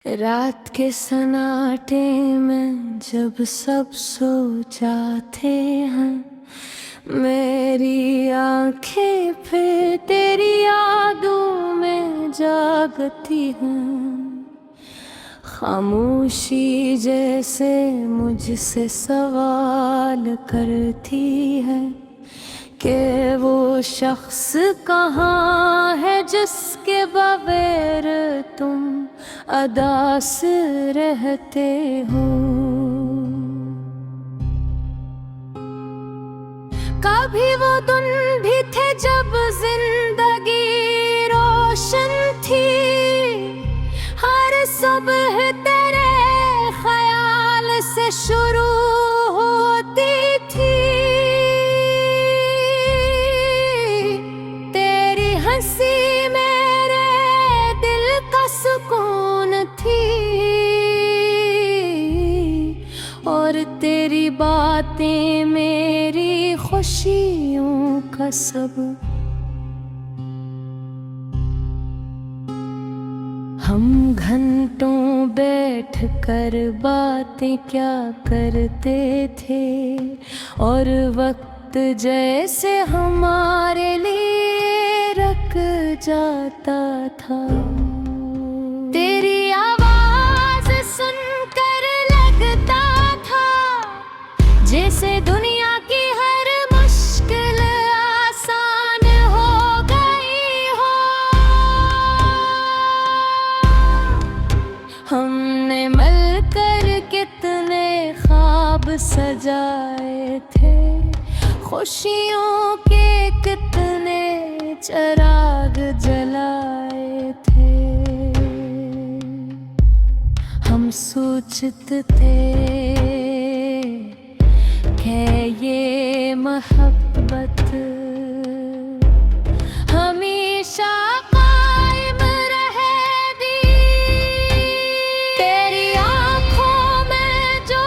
रात के सन्नाटे में जब सब सो जाते हैं, मेरी आंखें फिर तेरी यादों में जागती हैं। खामोशी जैसे मुझसे सवाल करती है कि वो शख्स कहाँ है जिसके बगैर तुम अदास रहते हो। कभी वो दिन भी थे जब जिंदगी रोशन थी, हर सुबह तेरे ख्याल से शुरू होती थी। तेरी हंसी मेरे दिल का सुकून थी और तेरी बातें मेरी खुशियों का सब। हम घंटों बैठ कर बातें क्या करते थे और वक्त जैसे हमारे लिए रुक जाता था। तेरी आवाज सुनकर लगता था जैसे दुनिया की हर मुश्किल आसान हो गई हो। हमने मिलकर कितने ख्वाब सजाए थे, खुशियों के कितने चिराग जलाए थे। हम सोचते थे है ये मोहब्बत हमेशा कायम रहेगी। तेरी आंखों में जो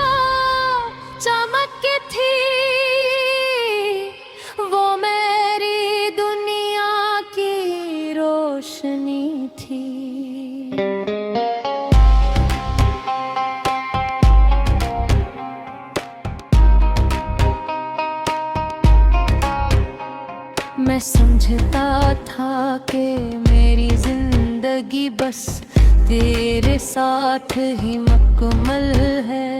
चमक थी वो मेरी दुनिया की रोशनी थी। मैं समझता था कि मेरी जिंदगी बस तेरे साथ ही मुकम्मल है,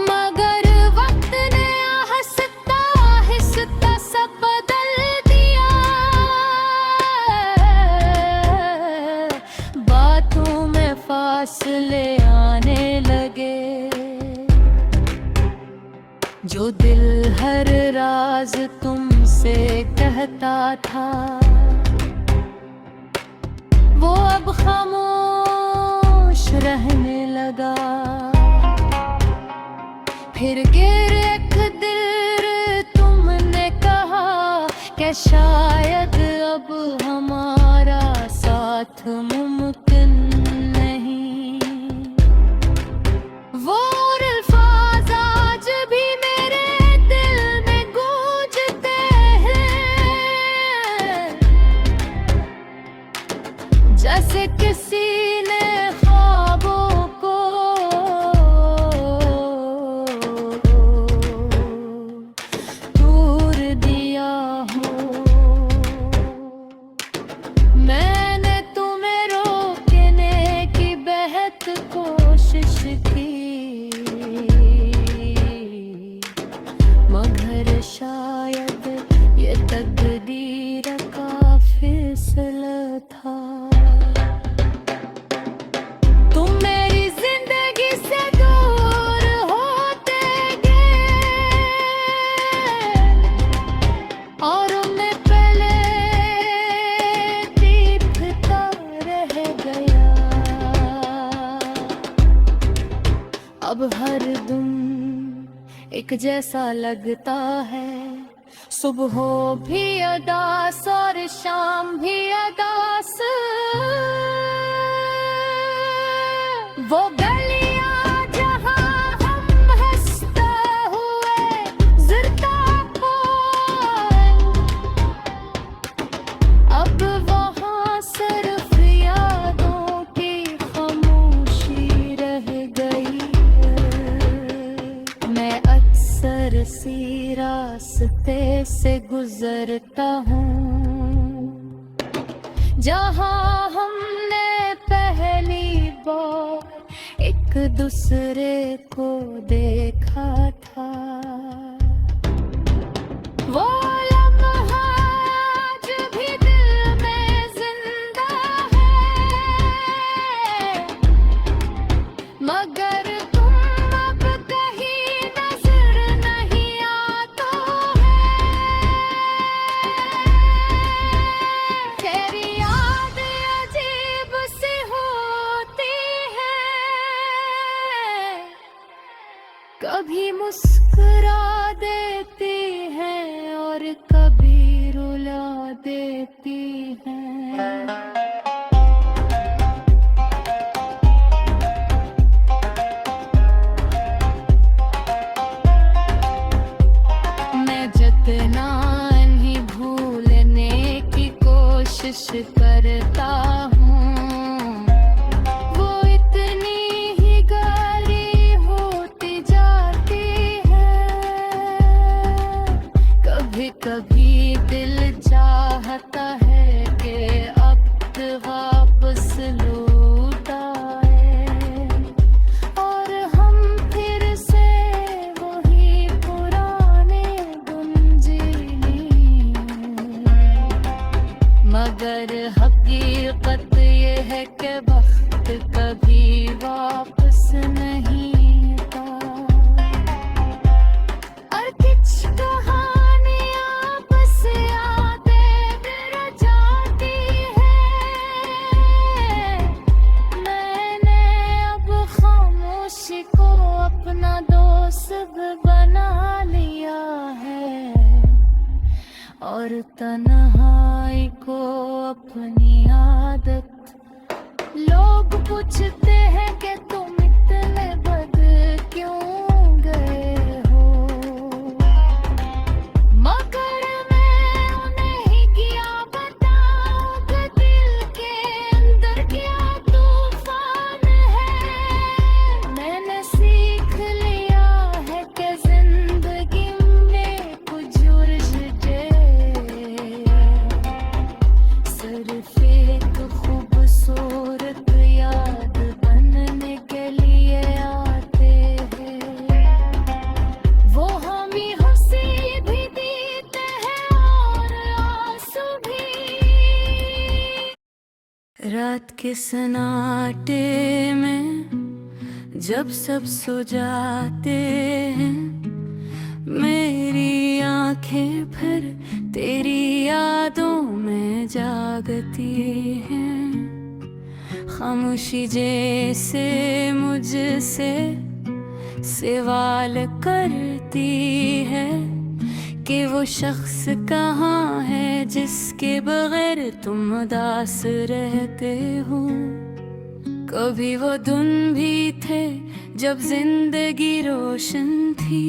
मगर वक्त ने हंसता हंसता सब बदल दिया। बातों में फासले आने लगे, जो दिल हर राज तुमसे कहता था वो अब खामोश रहने लगा। फिर गिर एक दिल तुमने कहा कि शायद अब हमारा साथ मुमकिन नहीं। वो अल्फाज आज भी मेरे दिल में गूंजते हैं, जैसे किसी ने ख्वाबों को दूर दिया हो। मैंने तुम्हें रोकने की बेहद कोशिश की, मगर शायद ये तकदीर का फैसला था। तुम मेरी जिंदगी से दूर होते गए और मैं पहले दीपता रह गया। अब हर दिन एक जैसा लगता है, सुबह भी अदास और शाम भी अदास। वो गलियां जहां हम हंसते हुए गुजरता हो, अब वहाँ गुजरता हूँ। जहाँ हमने पहली बार एक दूसरे को देखा था, वो लम्हा आज भी दिल में जिंदा है, मगर तुम अब कहीं नजर नहीं आता है। तेरी याद अजीब सी होती है, कभी मुस्कुरा देती है और कभी रुला देती है। मैं जितना नहीं भूलने की कोशिश करता हूँ, वो इतनी ही गहरी होती जाती है। कभी कभी दिल चाहता है कि अब वापस लौट आए और हम फिर से वही पुराने गुम जी लें। मगर हकीकत ये है कि वक्त कभी वापस नहीं आता, और कुछ कहानियां बस यादें रह जाती है। मैंने अब खामोशी को अपना दोस्त बना लिया है और तन्हाई को अपनी आदत। लोग पूछते हैं कि तुम इतने बदल क्यों गए हो, मगर मैं उन्हें ही क्या बताऊं कि दिल के अंदर क्या तूफान है। मैंने सीख लिया है कि जिंदगी में कुछ उलझे सिर्फ एक खूबसूरत याद बनने के लिए आते हैं। वो हमें हंसी भी देते हैं और आंसू भी। रात के सन्नाटे में जब सब सो जाते हैं, मेरी आंखें फिर तेरी यादों में जागती हैं। खामोशी जैसे मुझसे सवाल करती है कि वो शख्स कहाँ है जिसके बगैर तुम उदास रहते हो। कभी वो दिन भी थे जब जिंदगी रोशन थी,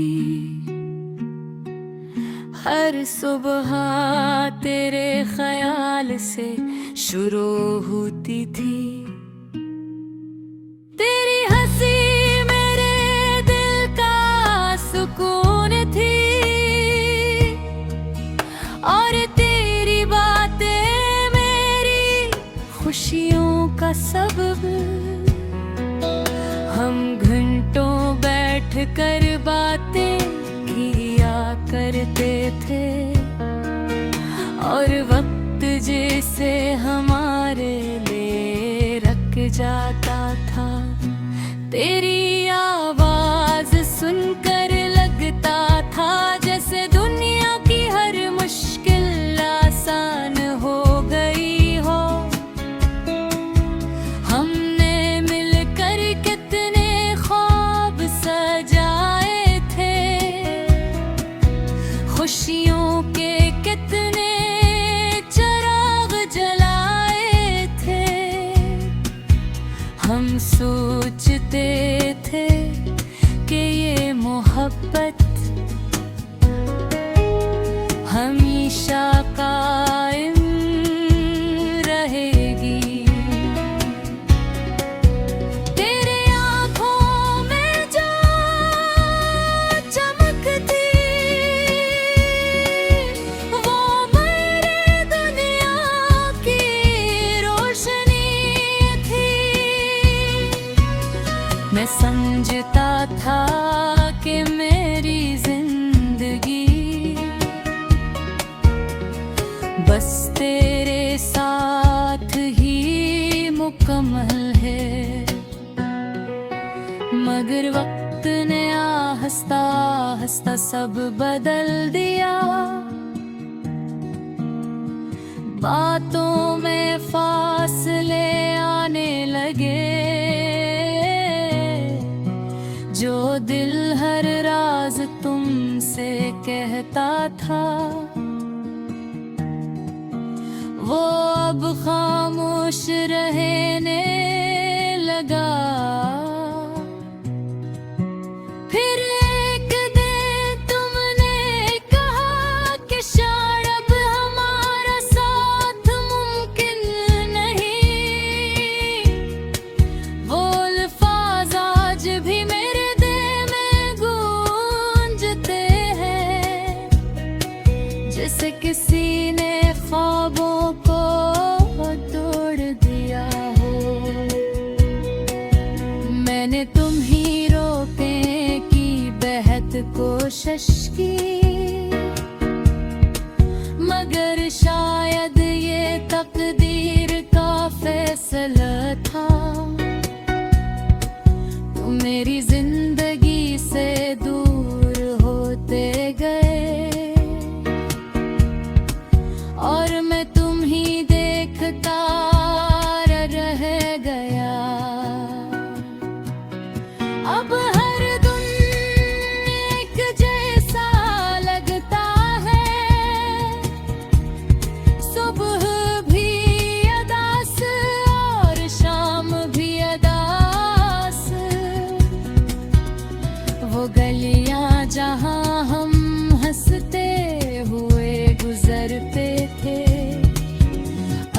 हर सुबह तेरे ख्याल से शुरू होती थी। तेरी हंसी मेरे दिल का सुकून थी और तेरी बातें मेरी खुशियों का सबब। हम घंटों बैठ कर बातें किया करते थे और वक्त जैसे हमारे लिए रख जाता था। तेरी आवाज सुनकर लगता था जैसे दुनिया की हर मुश्किल आसान हो गई हो। हमने मिलकर कितने ख्वाब सजाए थे, खुशियों के कितने चिराग जलाए थे। हम सोचते थे कि ये मोहब्बत हमेशा कायम रहेगी। तेरे आँखों में जो चमक थी वो मैं समझता था कि मेरी जिंदगी बस तेरे साथ ही मुकम्मल है, मगर वक्त ने आहिस्ता आहिस्ता सब बदल दिया। बातों में फासले आने लगे, जो दिल हर राज तुमसे कहता था वो अब खामोश रहने लगा। फिर एक दिन तुमने कहा कि शायद अब हमारा साथ मुमकिन नहीं। वो अल्फाज आज भी मेरे दिल में गूंजते हैं, जैसे किसी ने ख्वाबों को तोड़ दिया हो। मैंने तुम ही रोकने की बेहद कोशिश की, मगर शायद ये तकदीर का फैसला था। तुम मेरी जिंदगी से दूर होते गए और मैं तुम ही देखता रह गया। अब हर दिन एक जैसा लगता है, सुबह भी अदास और शाम भी अदास। वो गलियां जहां हम हंसते हुए गुजरते थे,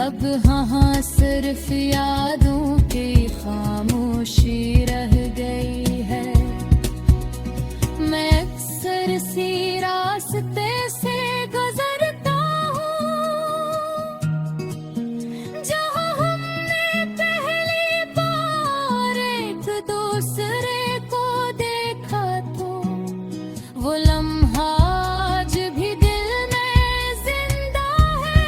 अब हाँ सिर्फ यादों की खामोशी रह गई है। मैं अक्सर सी रास्ते से गुजरता हूँ जहाँ हमने पहली बार एक दूसरे को देखा, तो वो लम्हा आज भी दिल में जिंदा है।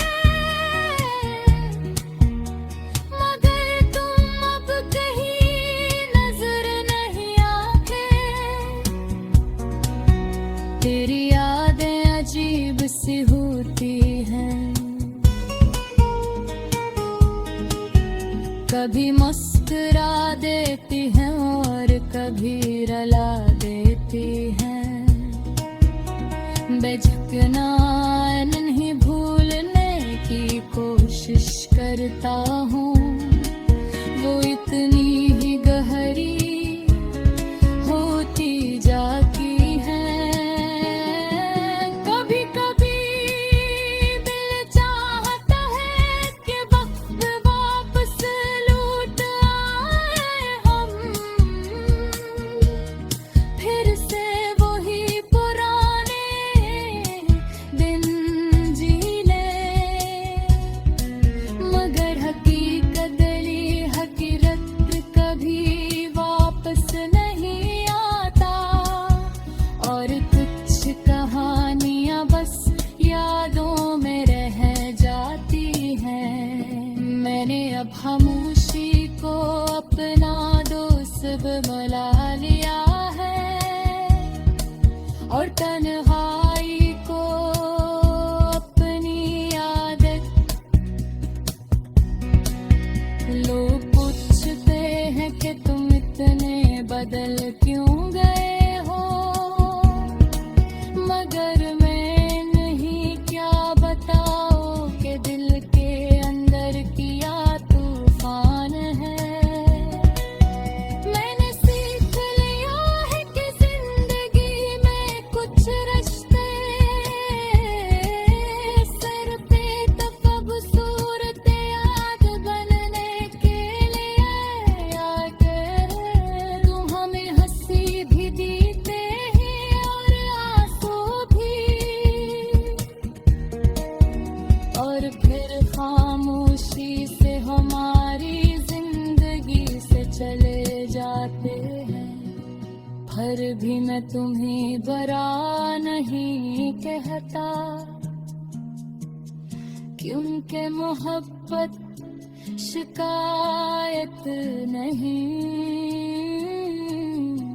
मगर तुम अब कहीं नजर नहीं आते, तेरी यादें अजीब सी होती हैं। कभी मुस्कुरा देती हैं और कभी रुला देती हैं। बेझकना नहीं भूलने की कोशिश करता हूँ, वो इतनी ही गहरी होती जाती है। कभी कभी दिल चाहता है कि वक्त वापस लौट आए हम, फिर से वही पुराने दिन जी ले। मगर हकीकत कभी वापस नहीं आता, और कुछ कहानियां बस यादों में रह जाती हैं। मैंने अब खामोशी को अपना दोस्त बना लिया है, और तन्हाई को अपनी आदत। लोग पूछते हैं कि तुम इतने बदल क्यों गए हो, मगर मैं नहीं क्या बताओ कि दिल के अंदर किया तूफान है। मैंने सीख लिया है कि जिंदगी में कुछ रिश्ते सर पे खूबसूरत याद बनने के लिए आते। तुम हमें हंसी भी देते हैं और आंसू भी, और फिर खामोशी से हमारी जिंदगी से चले जाते हैं। पर भी मैं तुम्हें बरा नहीं कहता, क्योंकि मोहब्बत शिकायत नहीं।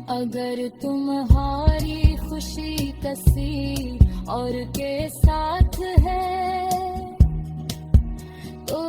अगर तुम्हारी खुशी किसी और के साथ है तो